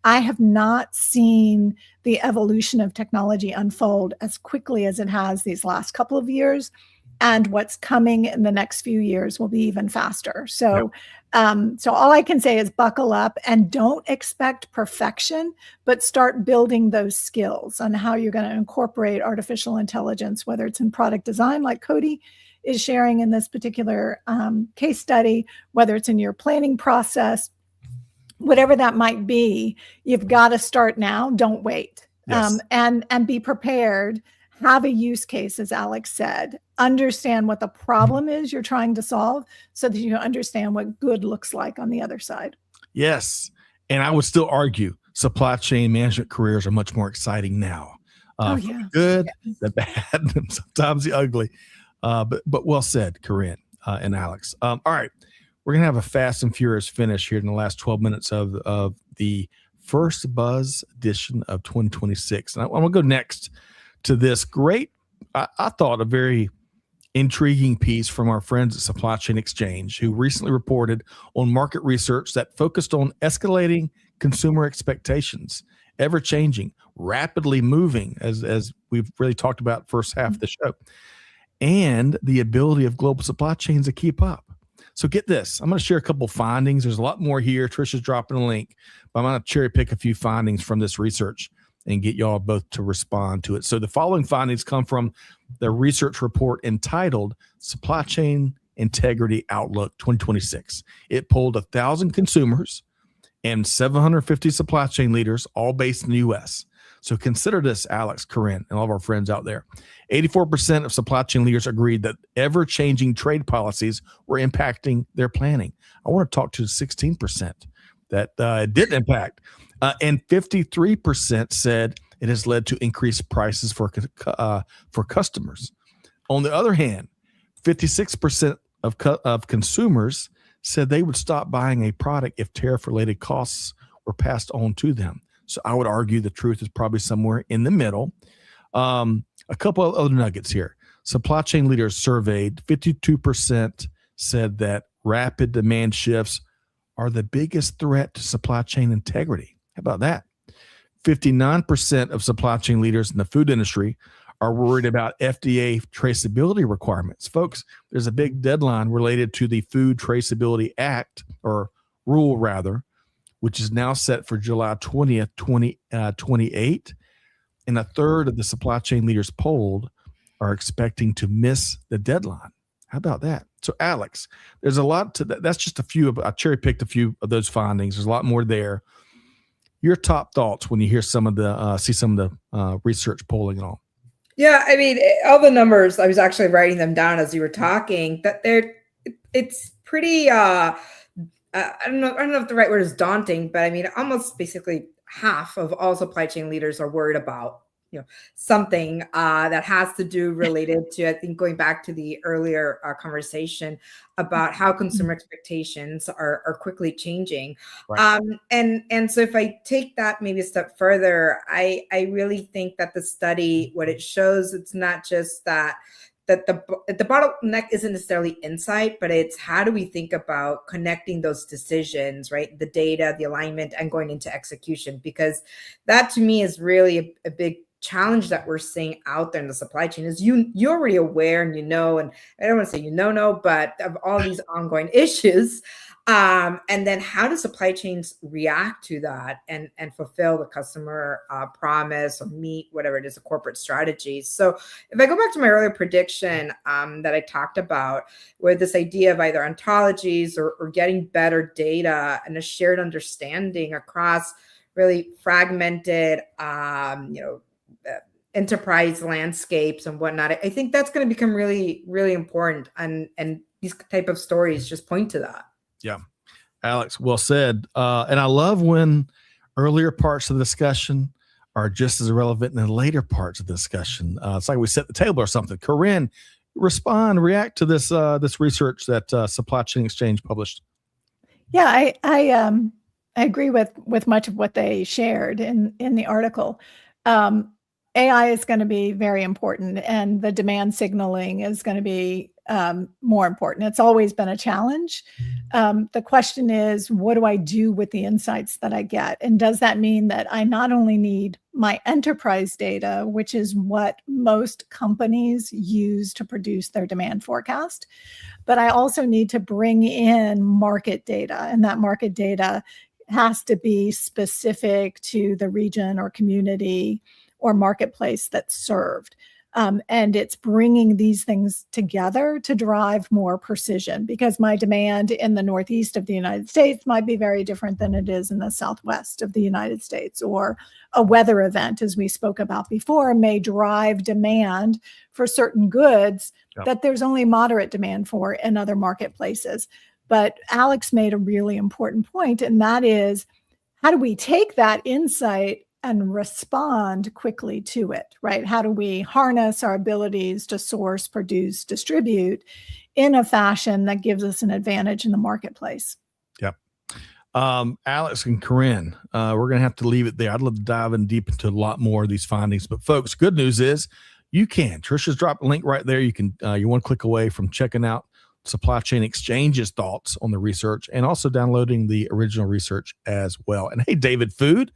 I have not seen the evolution of technology unfold as quickly as it has these last couple of years. And what's coming in the next few years will be even faster. So, so all I can say is buckle up and don't expect perfection, but start building those skills on how you're going to incorporate artificial intelligence, whether it's in product design, like Coty is sharing in this particular case study, whether it's in your planning process, whatever that might be. You've got to start now. Don't wait. Yes. And be prepared. Have a use case, as Alex said. Understand what the problem is you're trying to solve, so that you understand what good looks like on the other side. Yes. And I would still argue supply chain management careers are much more exciting now. The good, the bad, and sometimes the ugly. But well said, Karin and Alex. All right. we're going to have a fast and furious finish here in the last 12 minutes of the first Buzz edition of 2026. And I want to go next to this great, I thought, a very intriguing piece from our friends at Supply Chain Exchange, who recently reported on market research that focused on escalating consumer expectations, ever changing, rapidly moving, as we've really talked about first half of the show, and the ability of global supply chains to keep up. So get this, I'm going to share a couple findings. There's a lot more here. Trisha's dropping a link, but I'm going to cherry pick a few findings from this research and get y'all both to respond to it. So the following findings come from the research report entitled Supply Chain Integrity Outlook 2026. It polled 1,000 consumers and 750 supply chain leaders, all based in the U.S. So consider this, Alex, Karin, and all of our friends out there. 84% of supply chain leaders agreed that ever-changing trade policies were impacting their planning. I want to talk to the 16% that it didn't impact. And 53% said it has led to increased prices for customers. On the other hand, 56% of consumers said they would stop buying a product if tariff-related costs were passed on to them. So I would argue the truth is probably somewhere in the middle. A couple of other nuggets here. Supply chain leaders surveyed, 52% said that rapid demand shifts are the biggest threat to supply chain integrity. How about that? 59% of supply chain leaders in the food industry are worried about FDA traceability requirements. Folks, there's a big deadline related to the Food Traceability Act, or rule rather, which is now set for July 20th, 2028. And a third of the supply chain leaders polled are expecting to miss the deadline. How about that? So, Alex, there's a lot to that. That's just a few of, I cherry picked a few of those findings. There's a lot more there. Your top thoughts when you hear some of the, see some of the research polling and all. Yeah, I mean, all the numbers, I was actually writing them down as you were talking, that it's pretty, I don't know if the right word is daunting, but I mean, almost basically half of all supply chain leaders are worried about, something that has to do related to, I think, going back to the earlier conversation about how consumer expectations are quickly changing. Right. And so if I take that maybe a step further, I really think that the study, what it shows, it's not just that the bottleneck isn't necessarily insight, but it's how do we think about connecting those decisions, right? The data, the alignment, and going into execution, because that to me is really a big challenge that we're seeing out there in the supply chain. Is you're already aware and and I don't want to say but of all these ongoing issues. And then how do supply chains react to that and fulfill the customer promise or meet whatever it is, a corporate strategy. So if I go back to my earlier prediction that I talked about, where this idea of either ontologies or getting better data and a shared understanding across really fragmented, enterprise landscapes and whatnot, I think that's going to become really, really important. And these type of stories just point to that. Yeah. Alex, well said. And I love when earlier parts of the discussion are just as relevant in the later parts of the discussion. It's like we set the table or something. Karin, react to this this research that Supply Chain Exchange published. Yeah, I agree with much of what they shared in the article. AI is going to be very important, and the demand signaling is going to be more important. It's always been a challenge. The question is, what do I do with the insights that I get? And does that mean that I not only need my enterprise data, which is what most companies use to produce their demand forecast, but I also need to bring in market data, and that market data has to be specific to the region or community or marketplace that's served. And it's bringing these things together to drive more precision, because my demand in the Northeast of the United States might be very different than it is in the Southwest of the United States, or a weather event, as we spoke about before, may drive demand for certain goods that there's only moderate demand for in other marketplaces. But Alex made a really important point, and that is, how do we take that insight and respond quickly to it, right? How do we harness our abilities to source, produce, distribute in a fashion that gives us an advantage in the marketplace. Yep. Alex and Karin, we're going to have to leave it there. I'd love to dive in deep into a lot more of these findings, but folks, good news is you can. Trisha's dropped a link right there. You can, you're one click away from checking out Supply Chain Exchange's thoughts on the research and also downloading the original research as well. And hey, David Food,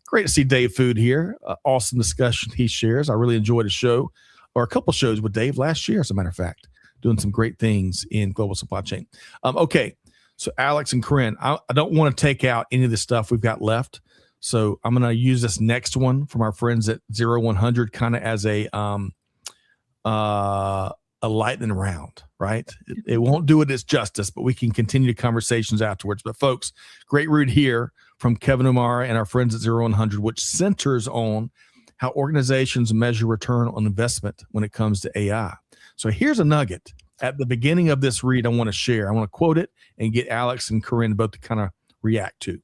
great to see Dave Food here. Awesome discussion he shares. I really enjoyed a show or a couple shows with Dave last year, as a matter of fact, doing some great things in global supply chain. Okay. So Alex and Karin, I don't want to take out any of the stuff we've got left. So I'm going to use this next one from our friends at 0100 kind of as a lightning round, right? It won't do it its justice, but we can continue the conversations afterwards. But folks, great read here from Kevin O'Mara and our friends at 0100, which centers on how organizations measure return on investment when it comes to AI. So here's a nugget. At the beginning of this read, I want to share. I want to quote it and get Alex and Karin both to kind of react to.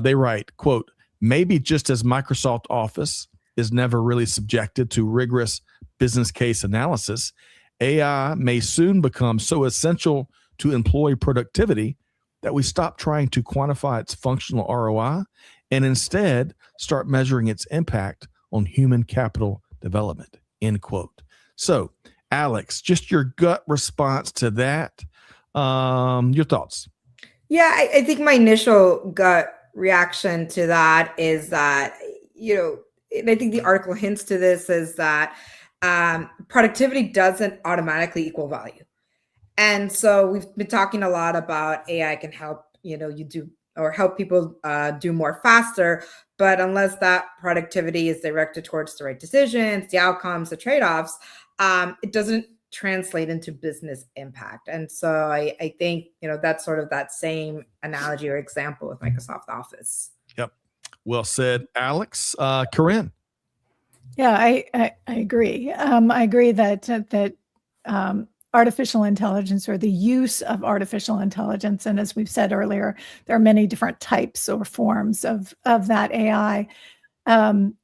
They write, quote, maybe just as Microsoft Office is never really subjected to rigorous business case analysis, AI may soon become so essential to employee productivity that we stop trying to quantify its functional ROI and instead start measuring its impact on human capital development, end quote. So, Alex, just your gut response to that. Your thoughts? Yeah, I think my initial gut reaction to that is that, and I think the article hints to this, is that productivity doesn't automatically equal value. And so we've been talking a lot about AI can help, help people do more faster. But unless that productivity is directed towards the right decisions, the outcomes, the trade-offs, it doesn't translate into business impact. And so I think, that's sort of that same analogy or example with Microsoft Office. Yep. Well said, Alex. Karin. Yeah, I agree. I agree that artificial intelligence, or the use of artificial intelligence, and as we've said earlier, there are many different types or forms of that AI,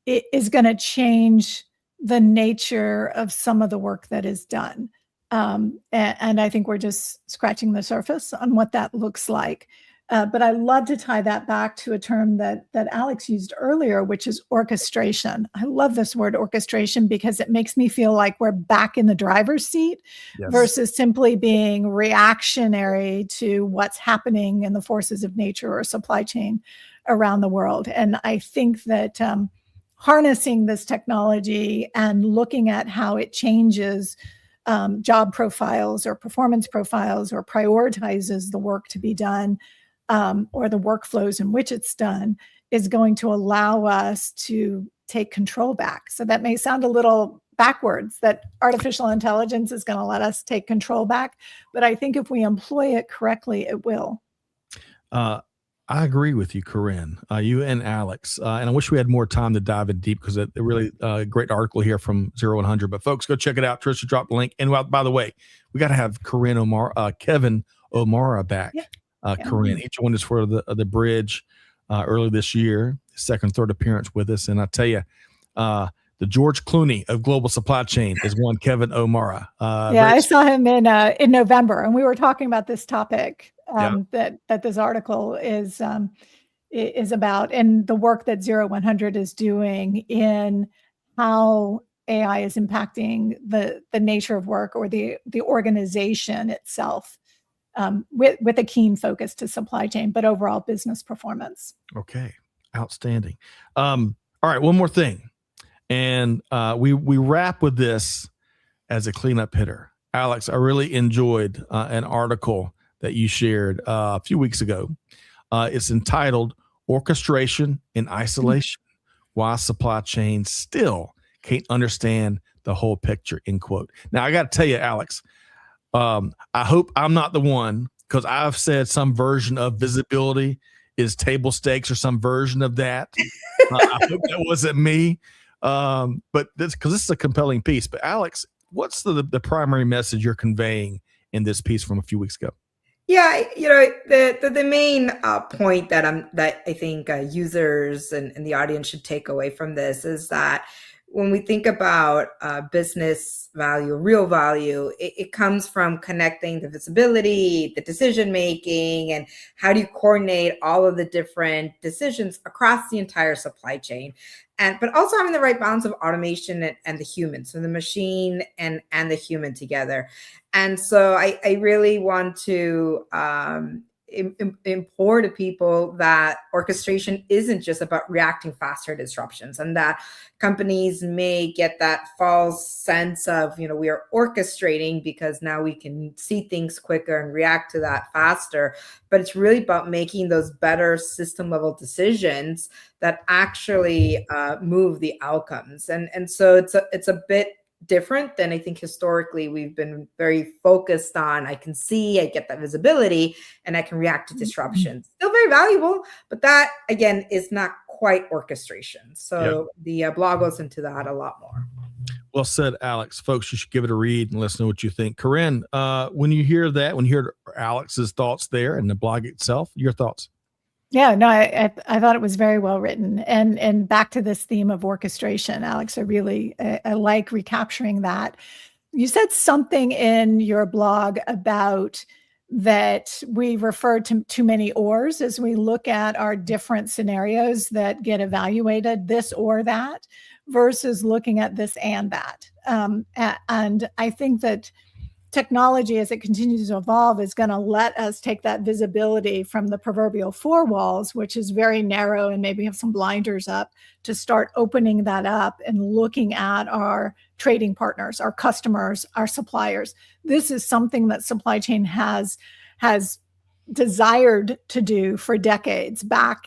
it is going to change the nature of some of the work that is done. And I think we're just scratching the surface on what that looks like. But I love to tie that back to a term that Alex used earlier, which is orchestration. I love this word orchestration because it makes me feel like we're back in the driver's seat. Yes. Versus simply being reactionary to what's happening in the forces of nature or supply chain around the world. And I think that harnessing this technology and looking at how it changes job profiles or performance profiles or prioritizes the work to be done, or the workflows in which it's done, is going to allow us to take control back. So that may sound a little backwards, that artificial intelligence is going to let us take control back. But I think if we employ it correctly, it will. I agree with you, Karin, you and Alex. And I wish we had more time to dive in deep because it really great article here from 0100. But folks, go check it out. Trisha dropped the link. And by the way, we got to have Kevin O'Mara back. Yeah. Karin, he joined us for the bridge early this year, second, third appearance with us. And I tell you, the George Clooney of global supply chain is one Kevin O'Mara. I saw him in November, and we were talking about this topic that this article is about, and the work that 0100 is doing in how AI is impacting the nature of work or the organization itself. With a keen focus to supply chain, but overall business performance. Okay, outstanding. All right, one more thing, and we wrap with this as a cleanup hitter. Alex, I really enjoyed an article that you shared a few weeks ago. It's entitled "Orchestration in Isolation: Why Supply Chains Still Can't Understand the Whole Picture." End quote. Now, I got to tell you, Alex. I hope I'm not the one, because I've said some version of visibility is table stakes or some version of that. I hope that wasn't me. But this is a compelling piece. But Alex, what's the primary message you're conveying in this piece from a few weeks ago? Yeah, the main point that I think users and the audience should take away from this is that when we think about business value, real value, it comes from connecting the visibility, the decision making, and how do you coordinate all of the different decisions across the entire supply chain. But also having the right balance of automation and the human, so the machine and the human together. And so I really want to implore to people that orchestration isn't just about reacting faster to disruptions, and that companies may get that false sense of, we are orchestrating because now we can see things quicker and react to that faster. But it's really about making those better system level decisions that actually move the outcomes. And so it's a bit different than I think historically we've been very focused on. I can see, I get that visibility, and I can react to disruptions. Still very valuable, but that again is not quite orchestration. So the blog goes into that a lot more. Well said, Alex. Folks, you should give it a read and let us know what you think. Karin, when you hear that, when you hear Alex's thoughts there and the blog itself, your thoughts? Yeah, no, I thought it was very well written, and back to this theme of orchestration, Alex, I like recapturing that. You said something in your blog about that we refer to too many ors as we look at our different scenarios that get evaluated, this or that, versus looking at this and that. And I think that technology, as it continues to evolve, is going to let us take that visibility from the proverbial four walls, which is very narrow and maybe have some blinders up, to start opening that up and looking at our trading partners, our customers, our suppliers. This is something that supply chain has desired to do for decades. Back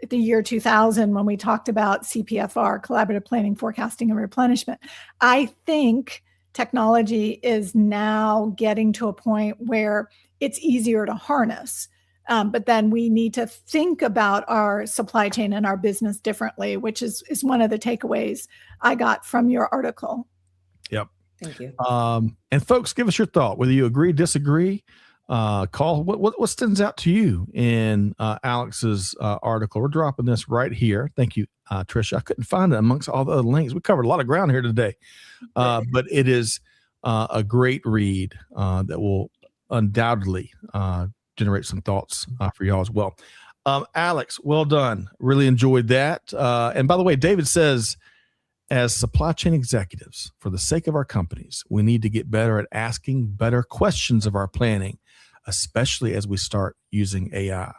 at the year 2000, when we talked about CPFR, collaborative planning, forecasting, and replenishment, I think technology is now getting to a point where it's easier to harness. But then we need to think about our supply chain and our business differently, which is one of the takeaways I got from your article. Yep. Thank you. And folks, give us your thought, whether you agree, disagree, call what stands out to you in Alex's article. We're dropping this right here. Thank you, Trisha. I couldn't find it amongst all the other links. We covered a lot of ground here today, but it is a great read that will undoubtedly generate some thoughts for y'all as well. Alex, well done. Really enjoyed that. And by the way, David says, as supply chain executives, for the sake of our companies, we need to get better at asking better questions of our planning, especially as we start using AI.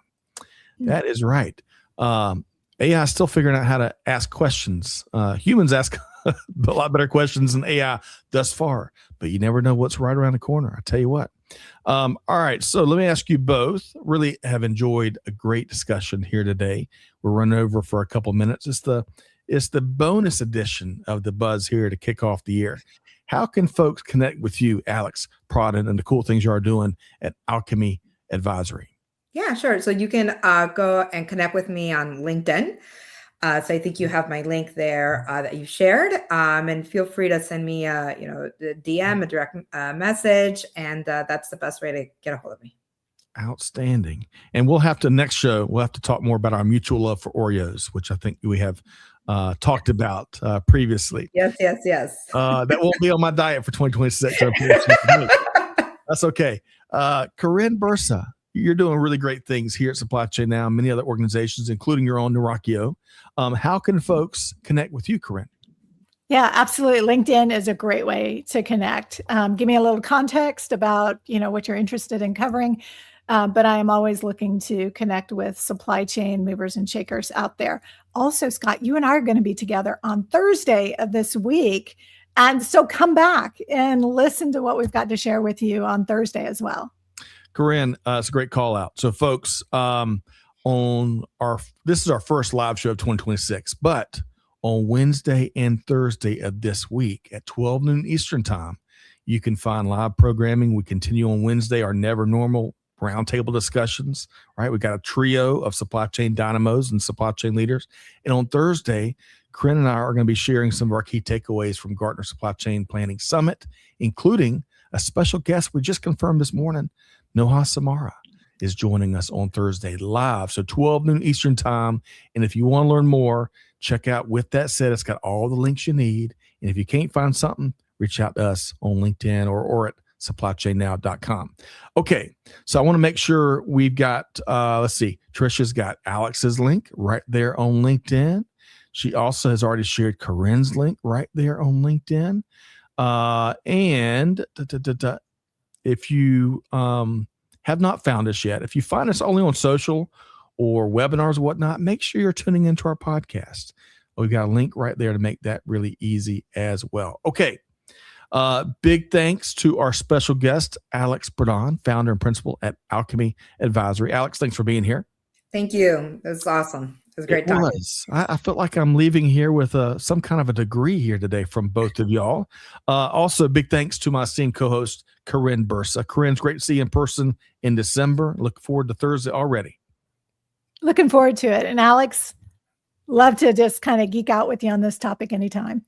That is right. AI is still figuring out how to ask questions. Humans ask a lot better questions than AI thus far, but you never know what's right around the corner. I tell you what. All right. So let me ask you both. Really have enjoyed a great discussion here today. We're running over for a couple minutes. It's the bonus edition of the Buzz here to kick off the year. How can folks connect with you, Alex Pradhan, and the cool things you are doing at Alchemy Advisory? Yeah, sure. So you can go and connect with me on LinkedIn. So I think you have my link there that you shared, and feel free to send me the DM, a direct message, and that's the best way to get a hold of me. Outstanding. And we'll have to talk more about our mutual love for Oreos, which I think we have talked about previously. Yes. That won't be on my diet for 2026. That's okay. Karin, Bursa, you're doing really great things here at Supply Chain Now, and many other organizations, including your own Nurakio. How can folks connect with you, Karin? Yeah, absolutely. LinkedIn is a great way to connect. Give me a little context about, what you're interested in covering. But I am always looking to connect with supply chain movers and shakers out there. Also, Scott, you and I are going to be together on Thursday of this week. And so come back and listen to what we've got to share with you on Thursday as well. Karin, it's a great call out. So folks, this is our first live show of 2026, but on Wednesday and Thursday of this week at 12 noon Eastern time, you can find live programming. We continue on Wednesday, our never normal roundtable discussions, right? We got a trio of supply chain dynamos and supply chain leaders. And on Thursday, Karin and I are going to be sharing some of our key takeaways from Gartner Supply Chain Planning Summit, including a special guest we just confirmed this morning, Noha Samara. is joining us on Thursday live. So 12 noon Eastern time. And if you want to learn more, check out With That Said. It's got all the links you need. And if you can't find something, reach out to us on LinkedIn or at supplychainnow.com. Okay, so I want to make sure we've got, let's see, Trisha's got Alex's link right there on LinkedIn. She also has already shared Karin's link right there on LinkedIn. And if you have not found us yet, if you find us only on social or webinars or whatnot, make sure you're tuning into our podcast. We've got a link right there to make that really easy as well. Okay. Big thanks to our special guest, Alex Pradhan, founder and principal at Alchemy Advisory. Alex, thanks for being here. Thank you. It was awesome. It was great talking. I felt like I'm leaving here with some kind of a degree here today from both of y'all. Also, big thanks to my esteemed co-host, Karin Bursa. Karin, it's great to see you in person in December. Look forward to Thursday already. Looking forward to it. And Alex, love to just kind of geek out with you on this topic anytime.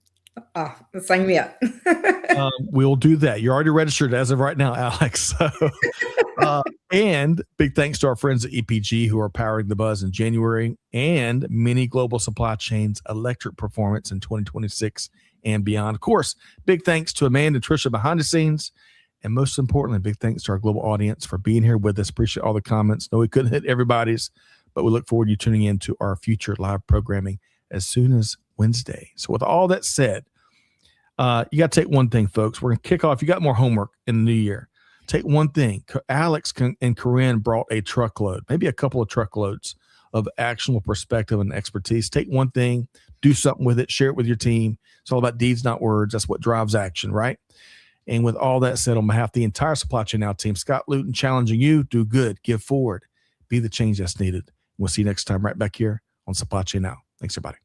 Oh, sign me up. We'll do that. You're already registered as of right now, Alex. So, and big thanks to our friends at EPG who are powering the buzz in January and many global supply chains electric performance in 2026 and beyond. Of course, big thanks to Amanda and Trisha behind the scenes. And most importantly, big thanks to our global audience for being here with us. Appreciate all the comments. No, we couldn't hit everybody's, but we look forward to you tuning in to our future live programming as soon as Wednesday. So with all that said, you got to take one thing, folks. We're going to kick off. You got more homework in the new year. Take one thing. Alex and Karin brought a truckload, maybe a couple of truckloads of actionable perspective and expertise. Take one thing, do something with it, share it with your team. It's all about deeds, not words. That's what drives action, right? And with all that said, on behalf of the entire Supply Chain Now team, Scott Luton challenging you, do good, give forward, be the change that's needed. We'll see you next time right back here on Supply Chain Now. Thanks, everybody.